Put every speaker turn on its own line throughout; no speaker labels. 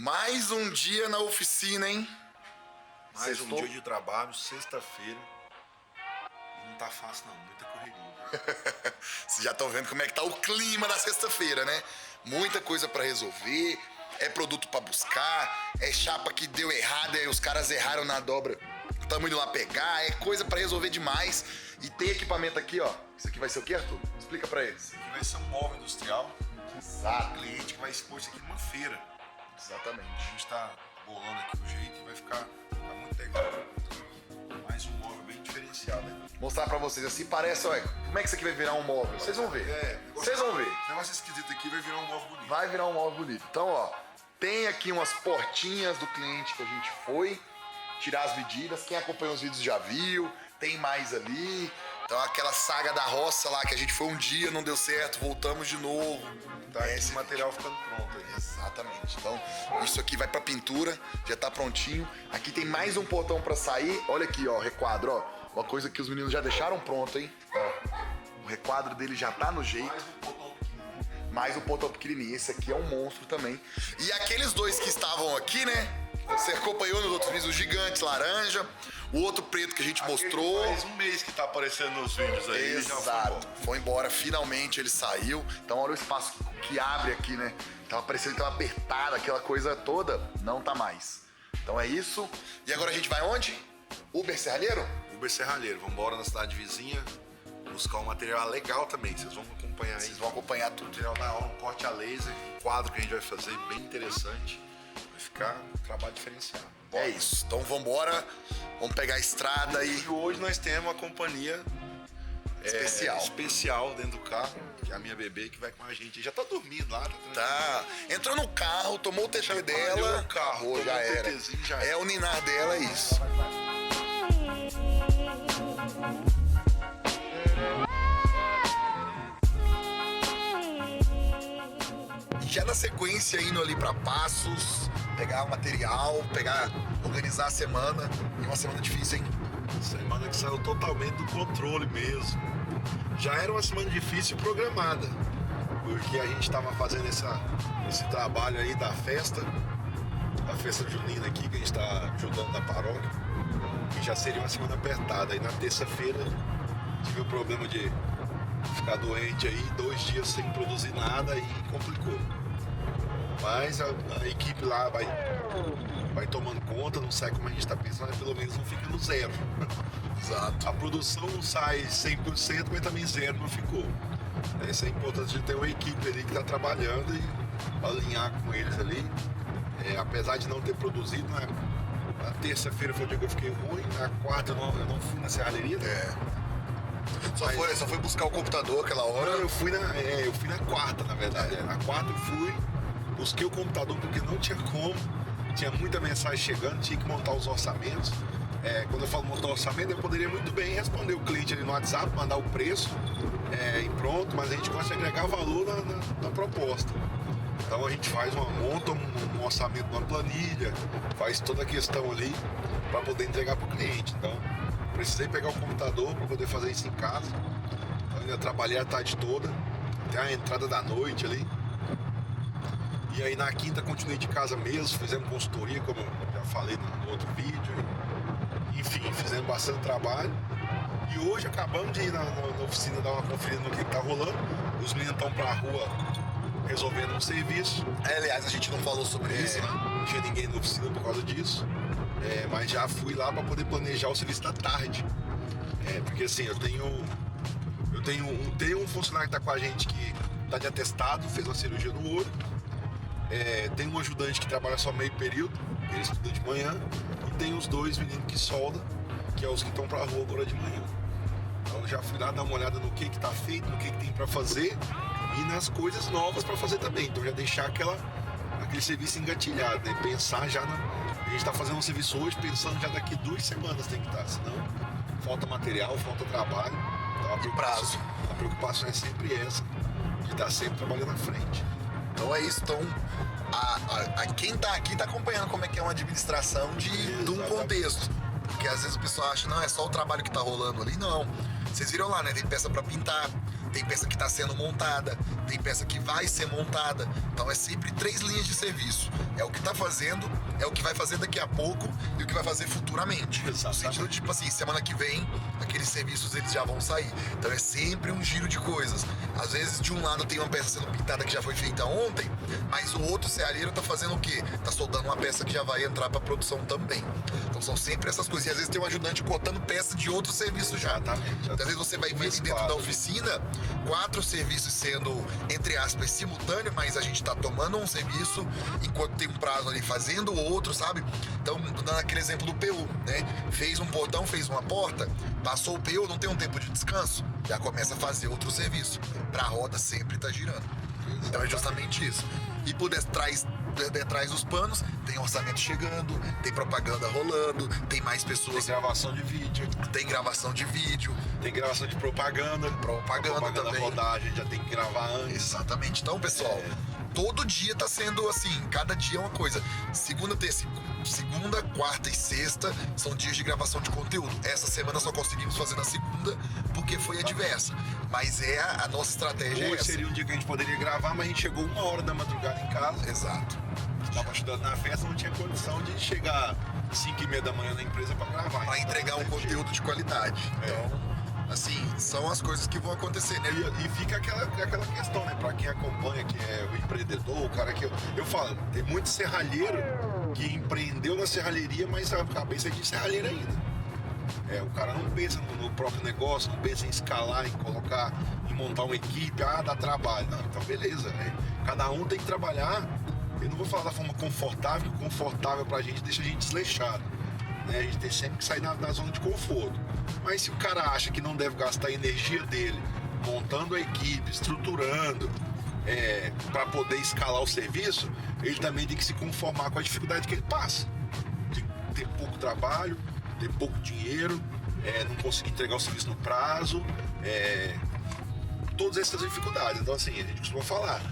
Mais um dia na oficina, hein?
Mais um dia de trabalho, sexta-feira. E não tá fácil não, muita correria.
Vocês já estão vendo como é que tá o clima da sexta-feira, né? Muita coisa pra resolver, é produto pra buscar, é chapa que deu errado, aí os caras erraram na dobra. Tamo indo lá pegar, é coisa pra resolver demais. E tem equipamento aqui, ó. Isso aqui vai ser o quê, Arthur? Explica pra eles.
Isso aqui vai ser um móvel industrial.
Exato.
O cliente que vai expor isso aqui numa feira.
Exatamente.
A gente tá bolando aqui o jeito e vai ficar muito legal. Mais um móvel bem diferenciado, né?
Mostrar pra vocês assim, parece, olha, como é que isso aqui vai virar um móvel? Vocês vão ver. Vocês vão ver.
Esse negócio esquisito aqui vai virar um móvel bonito.
Vai virar um móvel bonito. Então, ó, tem aqui umas portinhas do cliente que a gente foi tirar as medidas. Quem acompanhou os vídeos já viu. Tem mais ali. Então, aquela saga da roça lá que a gente foi um dia, não deu certo, voltamos de novo.
Tá esse material ficando pronto aí.
Exatamente. Então, isso aqui vai pra pintura, já tá prontinho. Aqui tem mais um portão pra sair. Olha aqui, ó, o requadro, ó. Uma coisa que os meninos já deixaram pronto, hein? Ó, o requadro dele já tá no jeito. Mais um portão pequenininho. Esse aqui é um monstro também. E aqueles dois que estavam aqui, né? Você acompanhou nos outros vídeos, o gigante laranja, o outro preto que a gente mostrou.
Faz um mês que tá aparecendo nos vídeos aí.
Exato. Foi embora, finalmente ele saiu. Então olha o espaço que abre aqui, né? Tava parecendo que tava apertado, aquela coisa toda. Não tá mais. Então é isso. E agora a gente vai onde? Uber Serralheiro?
Uber Serralheiro. Vamos embora na cidade vizinha buscar um material legal também. Vocês vão acompanhar aí.
Vocês vão acompanhar tudo.
Material da aula, um corte a laser, um quadro que a gente vai fazer bem interessante. Vai ficar um trabalho diferenciado. Bora.
É isso. Então vambora. Vamos pegar a estrada aí.
E hoje nós temos uma companhia especial dentro do carro, que é a minha bebê que vai com a gente. Já tá dormindo lá,
tá. Entrou no carro, tomou o TT dela.
O carro,
já era.
Já
é o ninar dela, é isso. Já na sequência, indo ali pra Passos, pegar o material, organizar a semana. E uma semana difícil, hein?
Semana que saiu totalmente do controle mesmo. Já era uma semana difícil programada, porque a gente tava fazendo esse trabalho aí da festa junina aqui, que a gente tá ajudando na paróquia, que já seria uma semana apertada. Aí na terça-feira tive o problema de ficar doente aí, 2 dias sem produzir nada e complicou. Mas a equipe lá vai tomando conta, não sai como a gente tá pensando, mas pelo menos não fica no zero.
Exato.
A produção não sai 100%, mas também zero não ficou. Isso é importante de ter uma equipe ali que tá trabalhando e alinhar com eles ali. Apesar de não ter produzido, na terça-feira foi o dia que eu fiquei ruim, na quarta eu não fui na serralheria.
Só foi buscar o computador aquela hora?
Não, eu fui na quarta, na verdade. Na quarta eu fui, busquei o computador porque não tinha como. Tinha muita mensagem chegando, tinha que montar os orçamentos. Quando eu falo montar o orçamento, eu poderia muito bem responder o cliente ali no WhatsApp, mandar o preço e pronto, mas a gente gosta de agregar valor na proposta. Então a gente monta um orçamento numa planilha, faz toda a questão ali para poder entregar para o cliente. Então precisei pegar o computador para poder fazer isso em casa. Então, ainda trabalhei a tarde toda, até a entrada da noite ali. E aí na quinta continuei de casa mesmo, fizemos consultoria, como eu já falei no outro vídeo. Enfim, fizemos bastante trabalho. E hoje acabamos de ir na oficina dar uma conferida no que tá rolando. Os meninos estão pra rua resolvendo um serviço.
Aliás, a gente não falou sobre isso, né?
Não tinha ninguém na oficina por causa disso. Mas já fui lá para poder planejar o serviço da tarde. Porque assim, eu tenho um funcionário que tá com a gente que tá de atestado, fez uma cirurgia no olho. Tem um ajudante que trabalha só meio período, ele estuda de manhã. E tem os 2 meninos que soldam, que é os que estão pra rua agora de manhã. Então já fui lá dar uma olhada no que tá feito, no que tem para fazer e nas coisas novas para fazer também. Então já deixar aquele serviço engatilhado, né? Pensar já a gente tá fazendo um serviço hoje, pensando já daqui 2 semanas tem que estar, senão falta material, falta trabalho. Então a preocupação é sempre essa, de estar sempre trabalhando à frente.
Então é isso. Então quem tá aqui tá acompanhando como é que é uma administração de um contexto. Porque às vezes o pessoal acha, não, é só o trabalho que tá rolando ali. Não. Vocês viram lá, né? Tem peça pra pintar, tem peça que está sendo montada, tem peça que vai ser montada. Então é sempre 3 linhas de serviço. É o que está fazendo, é o que vai fazer daqui a pouco e o que vai fazer futuramente. No sentido de, tipo assim, semana que vem, aqueles serviços eles já vão sair. Então é sempre um giro de coisas. Às vezes, de um lado tem uma peça sendo pintada que já foi feita ontem, mas o outro serralheiro tá fazendo o quê? Tá soldando uma peça que já vai entrar pra produção também. Então são sempre essas coisas. E às vezes tem um ajudante cortando peça de outro serviço já. Então, às vezes você vai ver ali dentro da oficina 4 serviços sendo, entre aspas, simultâneo, mas a gente tá tomando um serviço enquanto tem um prazo ali fazendo o outro, sabe? Então, dando aquele exemplo do PU, né? Fez um portão, fez uma porta, passou o PU, não tem um tempo de descanso, já começa a fazer outro serviço. Pra roda sempre tá girando. Então é justamente isso. E por detrás dos panos, tem orçamento chegando, tem propaganda rolando, tem mais pessoas.
Tem gravação de vídeo.
Tem gravação de vídeo.
Tem gravação de propaganda.
Propaganda também.
Rodar, a gente já tem que gravar antes.
Exatamente. Então, pessoal, todo dia tá sendo assim, cada dia é uma coisa. Segunda, quarta e sexta são dias de gravação de conteúdo. Essa semana só conseguimos fazer na segunda porque foi adversa. Mas a nossa estratégia.
Hoje seria um dia que a gente poderia gravar, mas a gente chegou 1h da madrugada em casa.
Exato.
Estava ajudando na festa, não tinha condição de chegar 5h30 da manhã na empresa para gravar.
Para entregar um conteúdo de qualidade. Então, assim, são as coisas que vão acontecer, né?
E fica aquela questão, né? Pra quem acompanha, que é o empreendedor, o cara que... Eu falo, tem muito serralheiro que empreendeu na serralheria, mas a cabeça é de serralheiro ainda. O cara não pensa no próprio negócio, não pensa em escalar, em colocar, em montar uma equipe, dá trabalho. Não, então beleza, né? Cada um tem que trabalhar. Eu não vou falar da forma confortável, que confortável pra gente deixa a gente desleixado. Né? A gente tem sempre que sair da zona de conforto. Mas se o cara acha que não deve gastar a energia dele montando a equipe, estruturando, para poder escalar o serviço, ele também tem que se conformar com a dificuldade que ele passa. De ter pouco trabalho, ter pouco dinheiro, não conseguir entregar o serviço no prazo, todas essas dificuldades. Então, assim, a gente costuma falar,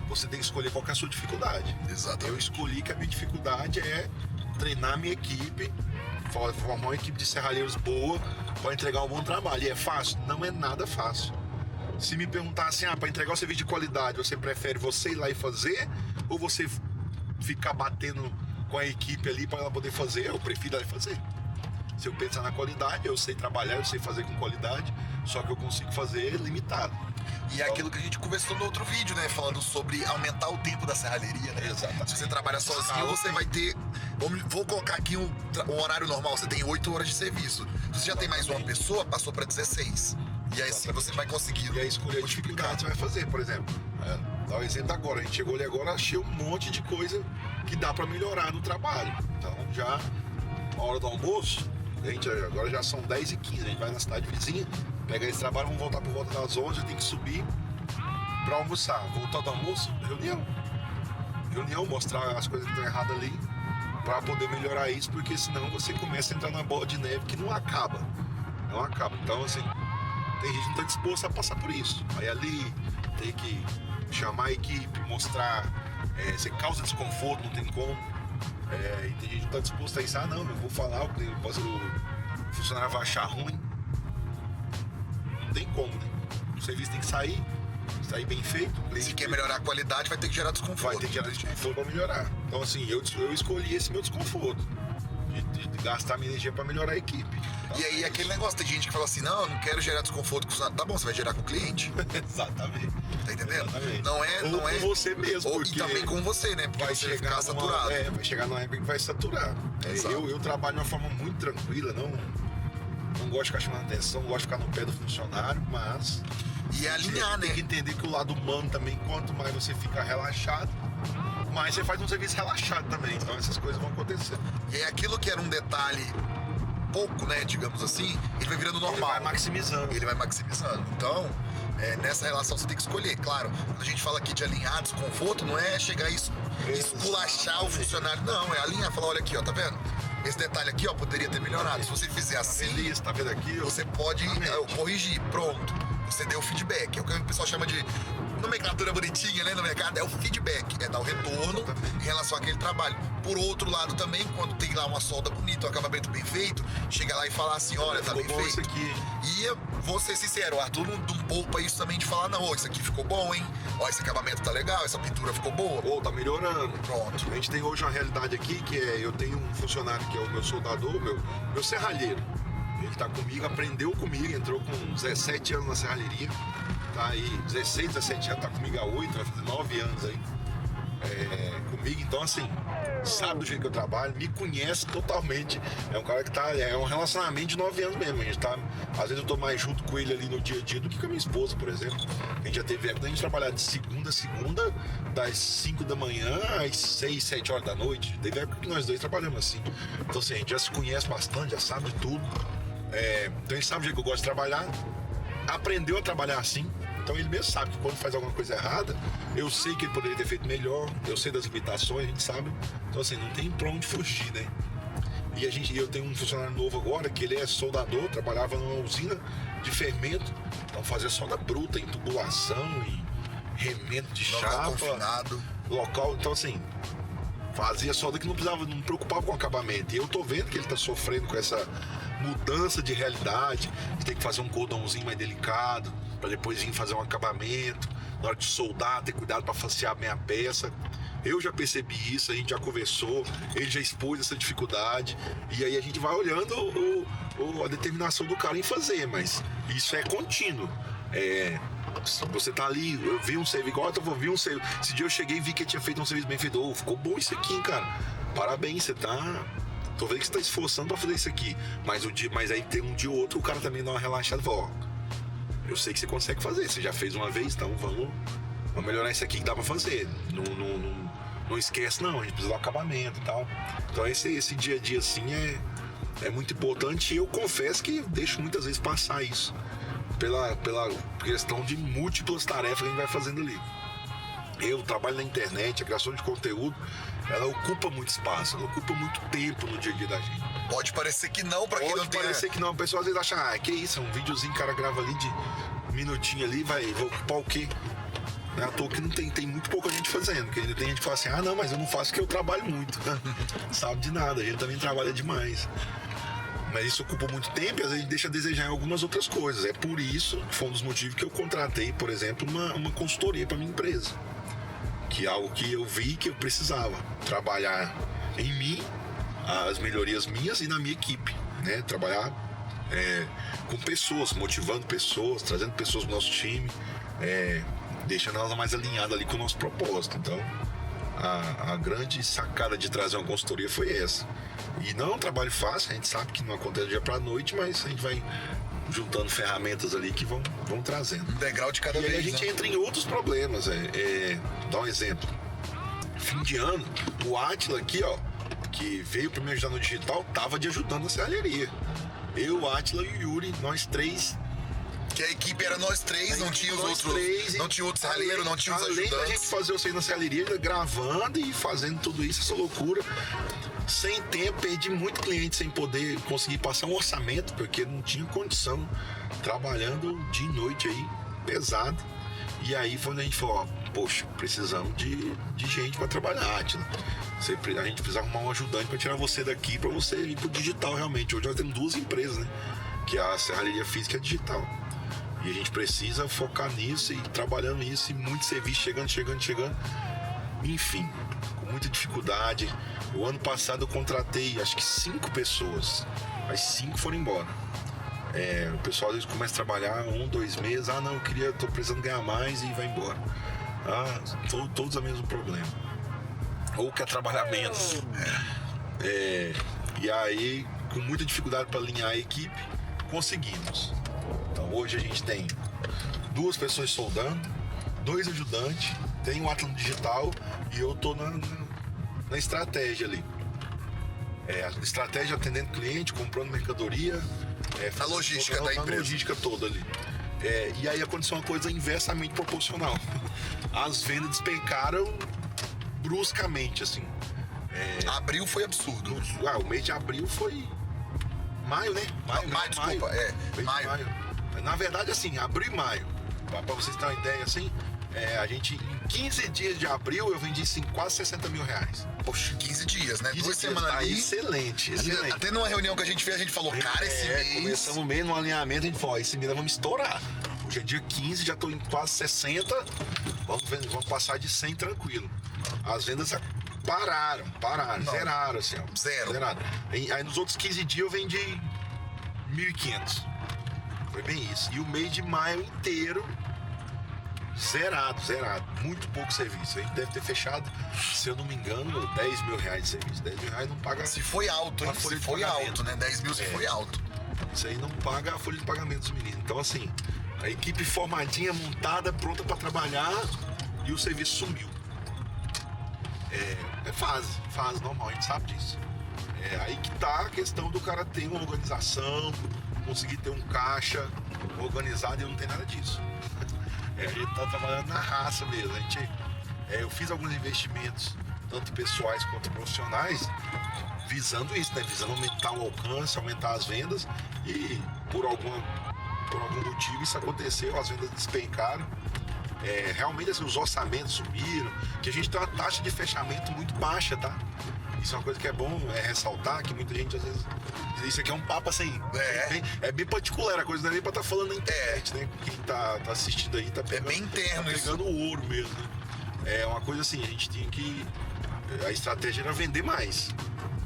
você tem que escolher qual que é a sua dificuldade.
Exatamente.
Eu escolhi que a minha dificuldade é treinar minha equipe, formar uma equipe de serralheiros boa para entregar um bom trabalho. E é fácil? Não é nada fácil. Se me perguntar assim, para entregar um serviço de qualidade, você prefere você ir lá e fazer ou você ficar batendo com a equipe ali para ela poder fazer? Eu prefiro ela fazer. Se eu pensar na qualidade, eu sei trabalhar, eu sei fazer com qualidade, só que eu consigo fazer limitado.
E é aquilo que a gente conversou no outro vídeo, né? Falando sobre aumentar o tempo da serralheria, né?
Exatamente.
Se você trabalha sozinho, você vai ter... Vou colocar aqui um horário normal, você tem 8 horas de serviço. Se você já tem mais uma pessoa, passou para 16. E aí sim você vai conseguir.
E aí escolher a dificuldade que você vai fazer, por exemplo. Dá um exemplo agora, a gente chegou ali agora, achei um monte de coisa que dá para melhorar no trabalho. Então já, na hora do almoço, agora já são 10h15, a gente vai na cidade vizinha, pega esse trabalho, vamos voltar por volta das 11, tem que subir para almoçar. Voltar do almoço, reunião, mostrar as coisas que estão erradas ali, para poder melhorar isso, porque senão você começa a entrar na bola de neve que não acaba. Então, assim, tem gente que não está disposto a passar por isso. Aí ali tem que chamar a equipe, mostrar, você causa desconforto, não tem como. E tem gente que não está disposto a isso, não, eu vou falar, o funcionário vai achar ruim. Não tem como, né? O serviço tem que sair bem feito.
Se quer melhorar a qualidade, vai ter que gerar desconforto.
Vai ter que gerar desconforto para melhorar. Então, assim, eu escolhi esse meu desconforto. De gastar minha energia para melhorar a equipe. Então,
e aí, aquele negócio, tem gente que fala assim, não, eu não quero gerar desconforto com o funcionário. Tá bom, você vai gerar com o cliente.
Exatamente.
Tá entendendo?
Exatamente.
Não é...
com você mesmo.
E também com você, né? Porque
vai
você vai
chegar
ficar saturado.
Vai chegar numa época que vai saturar. Eu trabalho de uma forma muito tranquila, não gosto de ficar chamando atenção, não gosto de ficar no pé do funcionário, mas...
E é alinhar, né?
Tem que entender que o lado humano também, quanto mais você fica relaxado, mais você faz um serviço relaxado também. Então essas coisas vão acontecer.
E é aquilo que era um detalhe pouco, né, digamos assim, ele vai virando normal.
Ele vai maximizando.
Então, nessa relação você tem que escolher. Claro, quando a gente fala aqui de alinhar, desconforto, não é chegar e esculachar o funcionário. Não, é alinhar, falar, olha aqui, ó, tá vendo? Esse detalhe aqui, ó, poderia ter melhorado. Se você fizer assim,
tá vendo aqui,
você pode corrigir, pronto. você deu feedback. É o que o pessoal chama de nomenclatura bonitinha, né, no mercado, é o feedback, é dar o retorno em relação àquele trabalho. Por outro lado também, quando tem lá uma solda bonita, um acabamento bem feito, chega lá e fala assim, olha, tá bem feito.
Isso aqui.
E vou ser sincero, o Arthur não poupa isso também de falar, não, isso aqui ficou bom, hein? Ó, esse acabamento tá legal, essa pintura ficou boa.
Ou tá melhorando.
Pronto.
A gente tem hoje uma realidade aqui que é, eu tenho um funcionário que é o meu soldador, meu serralheiro. Ele tá comigo, aprendeu comigo, entrou com 17 anos na serralheria. Tá aí, 16, 17 anos, tá comigo há 8, vai fazer 9 anos aí. Comigo, então assim, sabe do jeito que eu trabalho, me conhece totalmente. É um cara que tá, é um relacionamento de 9 anos mesmo. A gente tá, às vezes eu tô mais junto com ele ali no dia a dia do que com a minha esposa, por exemplo. A gente já teve época da gente trabalhar de segunda a segunda, das 5 da manhã às 6, 7 horas da noite. Teve época que nós dois trabalhamos assim. Então assim, a gente já se conhece bastante, já sabe de tudo. Então ele sabe o jeito que eu gosto de trabalhar, aprendeu a trabalhar assim. Então ele mesmo sabe que quando faz alguma coisa errada, eu sei que ele poderia ter feito melhor, eu sei das limitações, a gente sabe. Então assim, não tem pra onde fugir, né? E eu tenho um funcionário novo agora, que ele é soldador, trabalhava numa usina de fermento, então fazia solda bruta, em tubulação e remendo de chapa.
Confinado.
Local, então assim, fazia solda que não preocupava com o acabamento. E eu tô vendo que ele tá sofrendo com essa mudança de realidade, de ter que fazer um cordãozinho mais delicado, para depois vir fazer um acabamento, na hora de soldar, ter cuidado para facear bem a peça. Eu já percebi isso, a gente já conversou, ele já expôs essa dificuldade, e aí a gente vai olhando a determinação do cara em fazer, mas isso é contínuo. Você tá ali, eu vi um serviço, igual eu vi um serviço, esse dia eu cheguei e vi que ele tinha feito um serviço bem feito, ficou bom isso aqui, cara, parabéns, você tá... Tô vendo que você tá esforçando pra fazer isso aqui, mas aí tem um dia ou outro, o cara também dá uma relaxada e fala, ó, eu sei que você consegue fazer, você já fez uma vez, então vamos melhorar isso aqui que dá pra fazer. Não esquece não, a gente precisa do acabamento e tal. Então esse dia a dia assim é muito importante, e eu confesso que eu deixo muitas vezes passar isso pela questão de múltiplas tarefas que a gente vai fazendo ali. Eu trabalho na internet, a criação de conteúdo, ela ocupa muito espaço, ela ocupa muito tempo no dia a dia da gente.
Pode parecer que não, pra quem não tem...
Pode parecer que não, o pessoal às vezes acha, que isso, é um videozinho que o cara grava ali de minutinho ali, vai ocupar o quê? Não é à toa que não tem muito pouca gente fazendo, porque ainda tem gente que fala assim, não, mas eu não faço porque eu trabalho muito. Sabe de nada, a gente também trabalha demais. Mas isso ocupa muito tempo e às vezes deixa a desejar em algumas outras coisas. É por isso que foi um dos motivos que eu contratei, por exemplo, uma consultoria para minha empresa. Que é algo que eu vi que eu precisava trabalhar em mim, as melhorias minhas e na minha equipe, né? Trabalhar com pessoas, motivando pessoas, trazendo pessoas pro nosso time, deixando elas mais alinhadas ali com o nosso propósito. Então, a grande sacada de trazer uma consultoria foi essa. E não é um trabalho fácil, a gente sabe que não acontece do dia pra noite, mas a gente vai juntando ferramentas ali que vão trazendo.
Um degrau de cada vez.
E aí a gente entra em outros problemas. Dá um exemplo. Fim de ano, o Átila aqui, ó, que veio pra me ajudar no digital, tava de ajudando na serralheria. Eu, o Átila e o Yuri, nós três.
Que a equipe era nós três, não tinha os outros. Não tinha outro serralheiro, não tinha os ajudantes.
Além da gente fazer o na serralheria, gravando e fazendo tudo isso, essa loucura. Sem tempo, perdi muito cliente sem poder conseguir passar um orçamento, porque não tinha condição, trabalhando dia e noite aí, pesado. E aí foi quando a gente falou, ó, poxa, precisamos de gente para trabalhar, Átila. A gente precisa arrumar um ajudante para tirar você daqui, para você ir pro digital realmente. Hoje nós temos 2 empresas, né? Que é a serralheria física e a digital. E a gente precisa focar nisso e trabalhando nisso, e muito serviço chegando. Enfim, com muita dificuldade. O ano passado eu contratei acho que 5 pessoas, as 5 foram embora. O pessoal às vezes começa a trabalhar 1, 2 meses, não, tô precisando ganhar mais, e vai embora. Todos o mesmo problema. Ou quer trabalhar menos. E aí, com muita dificuldade para alinhar a equipe, conseguimos. Então hoje a gente tem 2 pessoas soldando, 2 ajudantes, tem um Atlas digital e eu tô na estratégia ali. A estratégia atendendo cliente, comprando mercadoria.
A logística da empresa.
A logística toda ali. E aí aconteceu uma coisa inversamente proporcional. As vendas despencaram bruscamente, assim.
Abril foi absurdo.
O mês de abril foi... Maio, né?
Maio, desculpa.
Maio. Na verdade, assim, abril e maio, pra vocês terem uma ideia, assim, a gente, em 15 dias de abril, eu vendi quase 60 mil reais.
Poxa, 15 dias, né?
15
2
dias,
semanas
tá
ali.
excelente.
Até numa reunião que a gente fez, a gente falou, cara, esse mês...
Começamos o mês no alinhamento, a gente falou, esse mês nós vamos estourar. Hoje é dia 15, já tô em quase 60, vamos passar de 100 tranquilo. As vendas pararam,
Não.
zeraram, assim, ó.
Zero.
Aí nos outros 15 dias eu vendi 1.500. Foi bem isso. E o mês de maio inteiro, zerado. Muito pouco serviço. A gente deve ter fechado, se eu não me engano, 10 mil reais de serviço. 10 mil reais não paga...
Se foi alto, hein?
a folha
Se
de
foi
pagamento.
alto, né? 10 mil se foi alto.
Isso aí não paga a folha de pagamento dos meninos. Então, assim, a equipe formadinha, montada, pronta para trabalhar e o serviço sumiu. É fase normal, a gente sabe disso. É aí que tá a questão do cara ter uma organização, conseguir ter um caixa organizado, e eu não tenho nada disso. A gente tá trabalhando na raça mesmo. Eu fiz alguns investimentos, tanto pessoais quanto profissionais, visando isso, né? Visando aumentar o alcance, aumentar as vendas, e por algum motivo isso aconteceu, as vendas despencaram. Realmente assim, os orçamentos subiram, que a gente tem uma taxa de fechamento muito baixa, tá? Isso é uma coisa que é bom ressaltar, que muita gente às vezes... Isso aqui é um papo assim, bem particular, a coisa não é nem pra estar falando na internet, né? Quem tá assistindo aí tá pegando,
bem interno,
tá pegando o ouro mesmo, né? É uma coisa assim, a gente tinha que... A estratégia era vender mais.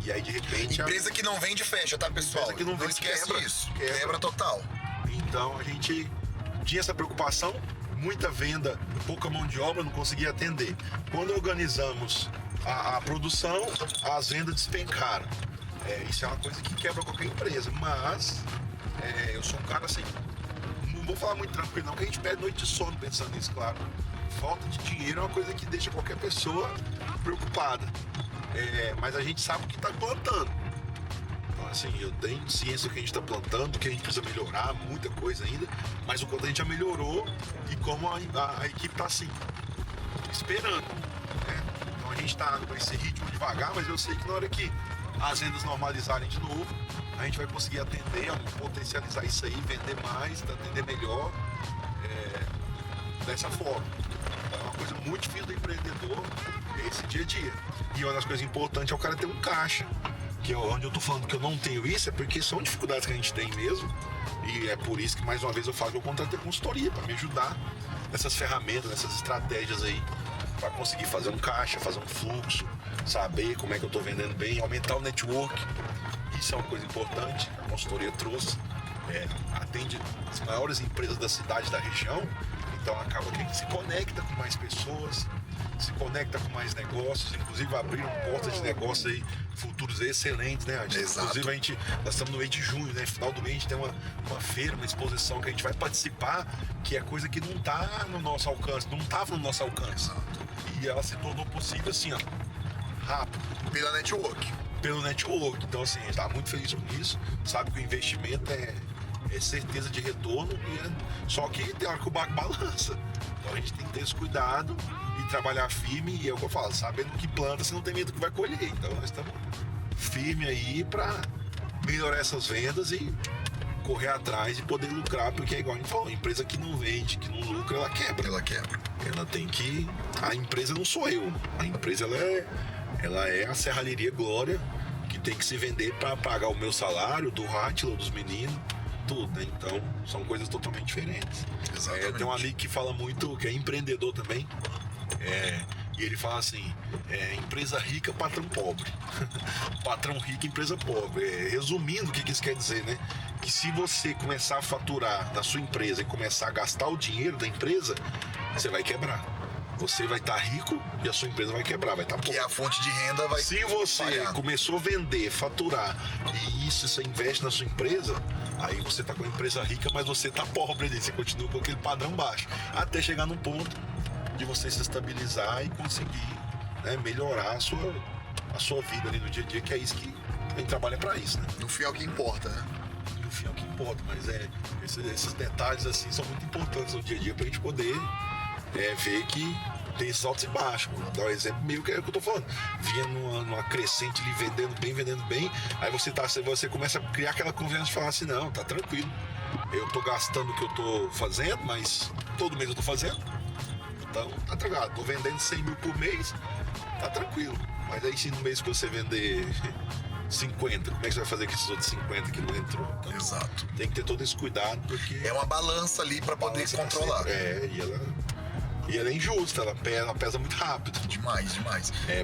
E aí de repente...
Empresa que não vende fecha, tá, pessoal?
Empresa que não vende,
esquece
quebra.
isso. Quebra total.
Então a gente tinha essa preocupação, muita venda, pouca mão de obra, não conseguia atender. Quando organizamos a produção, as vendas despencaram. Isso é uma coisa que quebra qualquer empresa, mas eu sou um cara assim, não vou falar muito tranquilo não, porque a gente perde noite de sono pensando nisso, claro. Falta de dinheiro é uma coisa que deixa qualquer pessoa preocupada. Mas a gente sabe o que está plantando. Então, assim, eu tenho ciência do que a gente está plantando, do que a gente precisa melhorar, muita coisa ainda, mas o quanto a gente já melhorou e como a equipe está assim, esperando. Né? Então a gente está com esse ritmo devagar, mas eu sei que na hora que as vendas normalizarem de novo, a gente vai conseguir atender, potencializar isso aí, vender mais, atender melhor, dessa forma. Então, é uma coisa muito difícil do empreendedor, esse dia a dia. E uma das coisas importantes é o cara ter um caixa. Que onde eu tô falando que eu não tenho isso é porque são dificuldades que a gente tem mesmo. E é por isso que, mais uma vez, eu falo que eu contratei consultoria para me ajudar nessas ferramentas, nessas estratégias aí, para conseguir fazer um caixa, fazer um fluxo, saber como é que eu tô vendendo bem, aumentar o network. Isso é uma coisa importante, a consultoria trouxe. Atende as maiores empresas da cidade, da região, então acaba que a gente se conecta com mais pessoas, se conecta com mais negócios, inclusive abriram portas de negócios aí futuros excelentes, né?
Exato.
Inclusive nós estamos no mês de junho, né? Final do mês a gente tem uma feira, uma exposição que a gente vai participar, que é coisa que não tá no nosso alcance, não estava no nosso alcance. E ela se tornou possível assim, ó, rápido.
Pela network.
Pelo network. Então assim, a gente tá muito feliz com isso, sabe que o investimento é certeza de retorno, só que tem hora que o barco balança. Então a gente tem que ter esse cuidado e trabalhar firme, e é o que eu falo, sabendo que planta, você não tem medo que vai colher. Então nós estamos firmes aí para melhorar essas vendas e correr atrás e poder lucrar, porque é igual a gente falou, a empresa que não vende, que não lucra, ela quebra. Ela tem que... A empresa não sou eu. A empresa, ela é a Serralheria Glória, que tem que se vender para pagar o meu salário, do Átila, dos meninos, tudo, né? Então, são coisas totalmente diferentes.
Exatamente.
Tem um amigo que fala muito, que é empreendedor também, e ele fala assim, empresa rica, patrão pobre. Patrão rico, empresa pobre. Resumindo, o que isso quer dizer, né? Que se você começar a faturar da sua empresa e começar a gastar o dinheiro da empresa, você vai quebrar. Você vai estar rico e a sua empresa vai quebrar, vai estar pobre.
E a fonte de renda vai...
Se você
falhar.
começou a vender, faturar, e isso você investe na sua empresa, aí você está com a empresa rica, mas você está pobre ali, você continua com aquele padrão baixo, até chegar num ponto de você se estabilizar e conseguir, né, melhorar a sua vida ali no dia a dia, que é isso que a gente trabalha para isso, né?
No fim é o que importa, né?
No fim é o que importa, mas esses detalhes assim são muito importantes no dia a dia para a gente poder ver que tem esses altos e baixos. Vou dar um exemplo meio que é o que eu tô falando. Vinha numa crescente ali, vendendo bem, aí você começa a criar aquela confiança e falar assim, não, tá tranquilo. Eu tô gastando o que eu tô fazendo, mas todo mês eu tô fazendo. Então, tá tranquilo. Tô vendendo 100 mil por mês, tá tranquilo. Mas aí se no mês que você vender 50, como é que você vai fazer com esses outros 50 que não entrou? Então,
Exato.
tem que ter todo esse cuidado, porque...
É uma balança ali pra poder controlar.
E ela é injusta, ela pesa muito rápido.
Demais.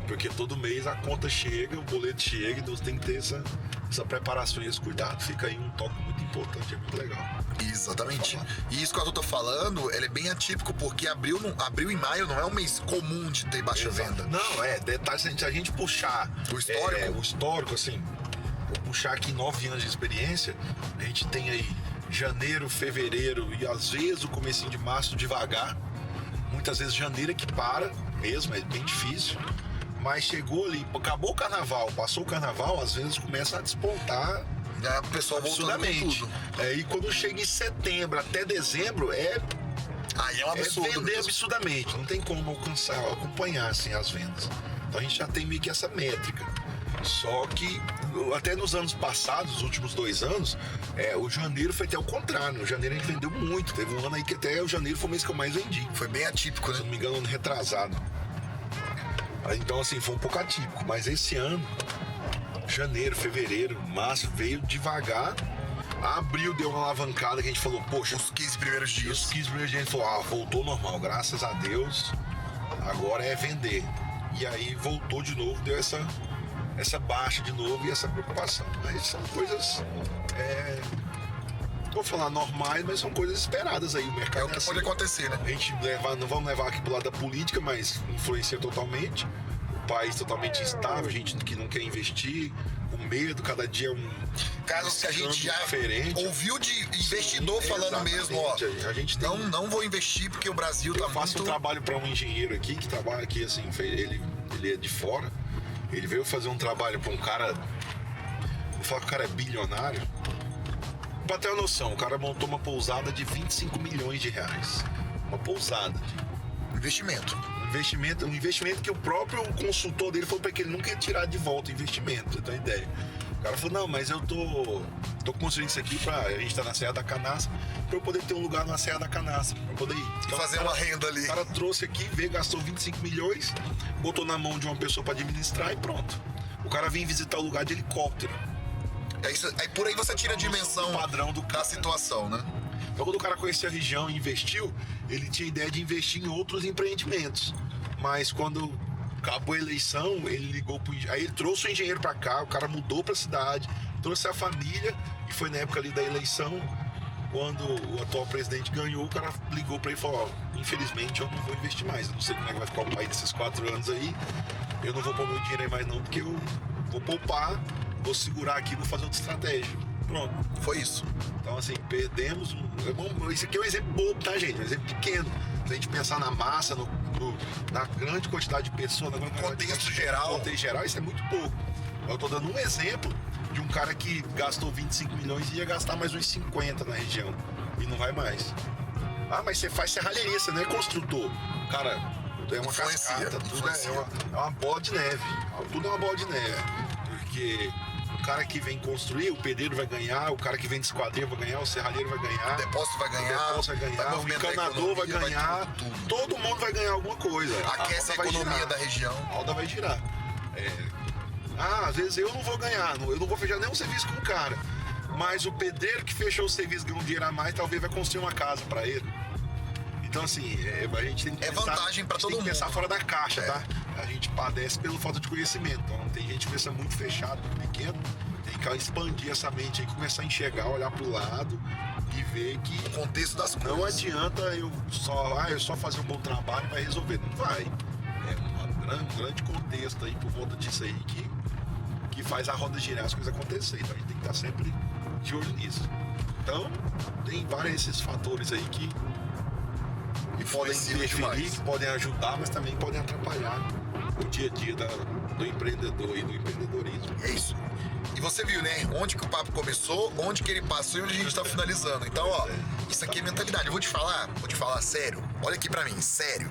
Porque todo mês a conta chega, o boleto chega, então você tem que ter essa preparação e esse cuidado. Fica aí um toque muito importante, é muito legal.
Exatamente. E isso que eu tô falando, ele é bem atípico, porque abril e maio não é um mês comum de ter baixa venda.
Não, detalhe, se a gente puxar
o histórico,
assim, vou puxar aqui 9 anos de experiência, a gente tem aí janeiro, fevereiro e às vezes o comecinho de março devagar. Muitas vezes janeiro é que para mesmo, é bem difícil. Mas chegou ali, acabou o carnaval, passou o carnaval, às vezes começa a despontar.
O pessoal voltando com tudo.
E quando chega em setembro até dezembro,
aí é um absurdo.
É vender absurdamente, não tem como acompanhar assim, as vendas. Então a gente já tem meio que essa métrica. Só que até nos anos passados, os últimos 2 anos, o janeiro foi até o contrário. No janeiro a gente vendeu muito. Teve um ano aí que até o janeiro foi o mês que eu mais vendi.
Foi bem atípico, né?
Se não me engano, ano retrasado. Então assim, foi um pouco atípico. Mas esse ano, janeiro, fevereiro, março, veio devagar. Abril deu uma alavancada que a gente falou, poxa...
Os 15 primeiros dias.
Os 15 primeiros dias a gente falou, voltou normal, graças a Deus. Agora é vender. E aí voltou de novo, deu essa baixa de novo e essa preocupação. Mas são coisas, vou falar normais, mas são coisas esperadas aí. O mercado
é o que pode acontecer, né?
A gente não vamos levar aqui pro lado da política, mas influencia totalmente. O país totalmente instável, gente que não quer investir, com medo, cada dia
casos que a gente já
diferente.
Ouviu de investidor falando mesmo, ó.
A gente tem...
não vou investir porque o Brasil tá muito...
Eu faço um trabalho para um engenheiro aqui, que trabalha aqui, assim, ele é de fora. Ele veio fazer um trabalho para um cara, vou falar que o cara é bilionário. Pra ter uma noção, o cara montou uma pousada de 25 milhões de reais. Uma pousada.
Investimento.
Um investimento que o próprio consultor dele falou para que ele nunca ia tirar de volta o investimento, você tem uma ideia. O cara falou, não, mas eu tô construindo isso aqui a gente tá na Serra da Canastra, pra eu poder ter um lugar na Serra da Canastra, pra eu poder ir.
Então, fazer uma renda ali.
O cara trouxe aqui, veio, gastou 25 milhões, botou na mão de uma pessoa pra administrar e pronto. O cara vem visitar o lugar de helicóptero.
Aí por aí você tira a dimensão
padrão
da situação, né?
Então quando o cara conhecia a região e investiu, ele tinha ideia de investir em outros empreendimentos. Mas quando acabou a eleição, ele ligou aí ele trouxe o engenheiro pra cá, o cara mudou pra cidade, trouxe a família, e foi na época ali da eleição, quando o atual presidente ganhou, o cara ligou pra ele e falou, infelizmente eu não vou investir mais, eu não sei como é que vai ficar o país desses 4 anos aí, eu não vou pôr meu dinheiro aí mais não, porque eu vou poupar, vou segurar aqui, vou fazer outra estratégia. Pronto.
Foi isso.
Então assim, perdemos isso aqui é um exemplo bobo, tá, gente? Um exemplo pequeno. Se a gente pensar na massa, na grande quantidade de pessoas, no
contexto geral,
isso é muito pouco. Eu tô dando um exemplo de um cara que gastou 25 milhões e ia gastar mais uns 50 na região. E não vai mais. Ah, mas você faz serralheria, você não é construtor. Cara, é uma cascata, tudo é uma bola de neve. Tudo é uma bola de neve. Porque o cara que vem construir, o pedreiro vai ganhar, o cara que vem de esquadria vai ganhar, o serralheiro vai ganhar,
o depósito vai ganhar,
o encanador vai ganhar, todo mundo vai ganhar alguma coisa.
Aquece a economia da região.
A roda vai girar. Às vezes eu não vou ganhar, eu não vou fechar nenhum serviço com o cara, mas o pedreiro que fechou o serviço ganhou um dinheiro a mais, talvez vai construir uma casa para ele. Então assim, a gente tem que pensar,
vantagem para todo mundo.
Tem que pensar fora da caixa, tá? A gente padece pela falta de conhecimento. Então tem gente que pensa muito fechado, muito pequeno. Tem que expandir essa mente aí, começar a enxergar, olhar pro lado e ver que
o contexto das coisas.
Não adianta eu só fazer um bom trabalho e vai resolver. Não vai. É um grande contexto aí por volta disso aí que faz a roda girar, as coisas acontecerem. Então a gente tem que estar sempre de olho nisso. Então tem vários esses fatores aí que podem interferir, que podem ajudar, mas também podem atrapalhar o dia a dia do empreendedor e do empreendedorismo.
É isso. E você viu, né? Onde que o papo começou, onde que ele passou e onde a gente tá finalizando. Então, ó, isso aqui é mentalidade. Eu vou te falar sério. Olha aqui pra mim, sério.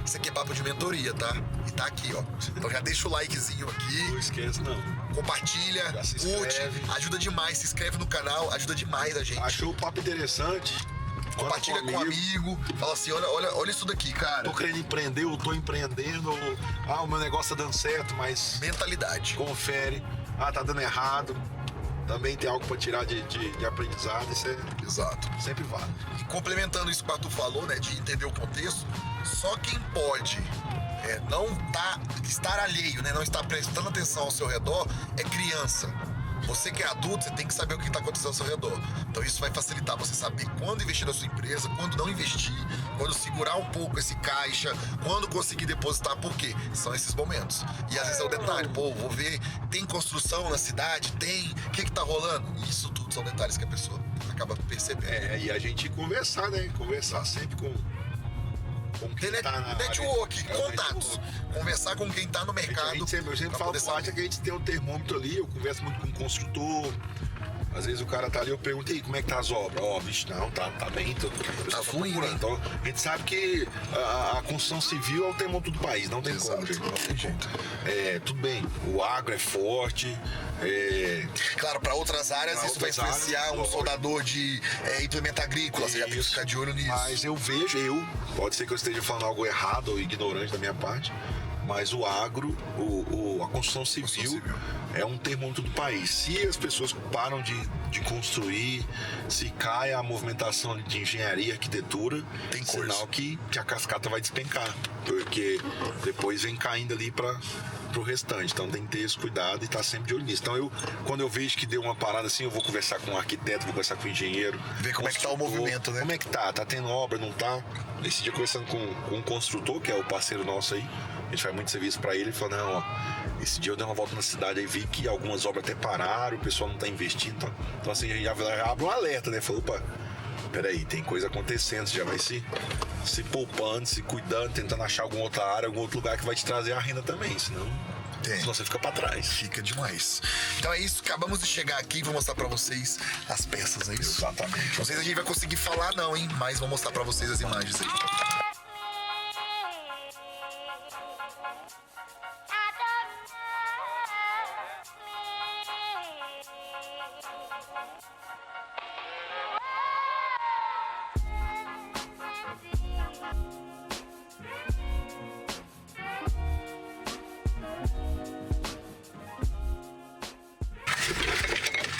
Isso aqui é papo de mentoria, tá? E tá aqui, ó. Então já deixa o likezinho aqui.
Não esquece, não.
Compartilha,
Já se
curte,
inscreve.
ajuda demais. Se inscreve no canal, ajuda demais a gente.
Achou o papo interessante?
Compartilha com um amigo. Fala assim, olha isso daqui, cara.
Tô querendo empreender, eu tô empreendendo. O meu negócio tá dando certo, mas
Mentalidade.
confere. Tá dando errado. Também tem algo pra tirar de aprendizado. Isso é
Exato.
sempre vale.
E complementando isso que o Arthur falou, né, de entender o contexto, só quem pode estar alheio, né, não estar prestando atenção ao seu redor é criança. Você que é adulto, você tem que saber o que está acontecendo ao seu redor. Então isso vai facilitar você saber quando investir na sua empresa, quando não investir, quando segurar um pouco esse caixa, quando conseguir depositar, por quê? São esses momentos. E às vezes é o detalhe, vou ver, tem construção na cidade? Tem? O que tá rolando? Isso tudo são detalhes que a pessoa acaba percebendo.
E a gente conversar, né? Conversar sempre com quem tá na
network,
área.
contatos. Conversar com quem tá no mercado.
Eu sempre falo pro Átila que a gente tem um termômetro ali, eu converso muito com o construtor. Às vezes o cara tá ali, eu pergunto, e aí, como é que tá as obras? Vixe, não, tá bem,
Tá fluindo.
Então, a gente sabe que a construção civil é o termômetro do país, não tem como, gente, não tem jeito. Tudo bem, o agro é forte.
Claro, para outras áreas isso vai influenciar um soldador de implemento agrícola, você já tem que ficar de olho nisso.
Mas eu vejo, pode ser que eu esteja falando algo errado ou ignorante da minha parte, mas o agro, a construção civil é um termômetro do país. Se as pessoas param de construir, se cai a movimentação de engenharia e arquitetura, tem sinal que a cascata vai despencar, porque depois vem caindo ali para o restante. Então tem que ter esse cuidado e estar sempre de olho nisso. Então quando eu vejo que deu uma parada assim, eu vou conversar com um arquiteto, vou conversar com um engenheiro.
Ver como é que tá o movimento, né?
Como é que tá? Tá tendo obra, não tá? Esse dia conversando com um construtor, que é o parceiro nosso aí, a gente faz muito serviço para ele, falou, não, esse dia eu dei uma volta na cidade e vi que algumas obras até pararam, o pessoal não tá investindo, então assim, já abre um alerta, né? Falou, opa, peraí, tem coisa acontecendo, você já vai se poupando, se cuidando, tentando achar alguma outra área, algum outro lugar que vai te trazer a renda também, senão você fica pra trás.
Fica demais. Então é isso, acabamos de chegar aqui, vou mostrar pra vocês as peças, é isso?
Exatamente.
Não sei se a gente vai conseguir falar não, hein, mas vou mostrar pra vocês as imagens aí.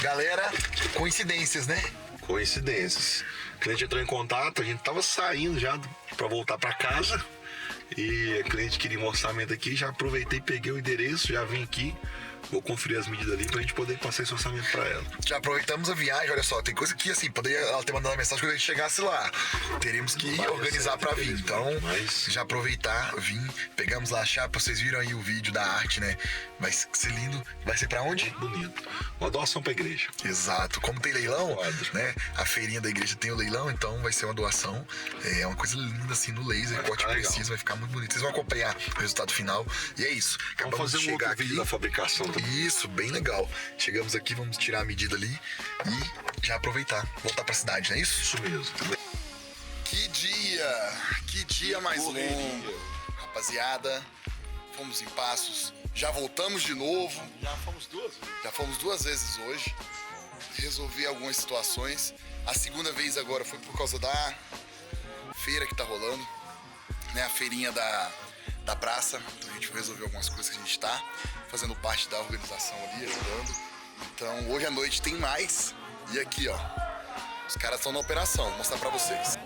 Galera, coincidências, né?
Coincidências. O cliente entrou em contato, a gente tava saindo já pra voltar pra casa e a cliente queria um orçamento aqui, já aproveitei, peguei o endereço, já vim aqui. Vou conferir as medidas ali pra gente poder passar esse orçamento pra ela.
Já aproveitamos a viagem, olha só, tem coisa que assim, poderia ela ter mandado uma mensagem quando a gente chegasse lá. Teríamos que organizar pra vir. Então, já aproveitar, vim, pegamos lá a chapa, vocês viram aí o vídeo da arte, né? Vai ser lindo. Vai ser pra onde?
Bonito. Uma doação pra igreja.
Exato. Como tem leilão, né? A feirinha da igreja tem o leilão, então vai ser uma doação. É uma coisa linda assim no laser, corte preciso, vai ficar muito bonito. Vocês vão acompanhar o resultado final. E é isso.
Vamos fazer um outro vídeo da fabricação também.
Isso, bem legal. Chegamos aqui, vamos tirar a medida ali e já aproveitar, voltar pra cidade, não é isso?
Isso mesmo.
Que dia mais longo. Rapaziada, fomos em Passos, já voltamos de novo. Já fomos duas vezes hoje. Resolvi algumas situações. A segunda vez agora foi por causa da feira que tá rolando, né? A feirinha da praça. Então a gente foi resolver algumas coisas que a gente tá fazendo parte da organização ali, ajudando. Então hoje à noite tem mais. E aqui, ó, os caras estão na operação, vou mostrar pra vocês.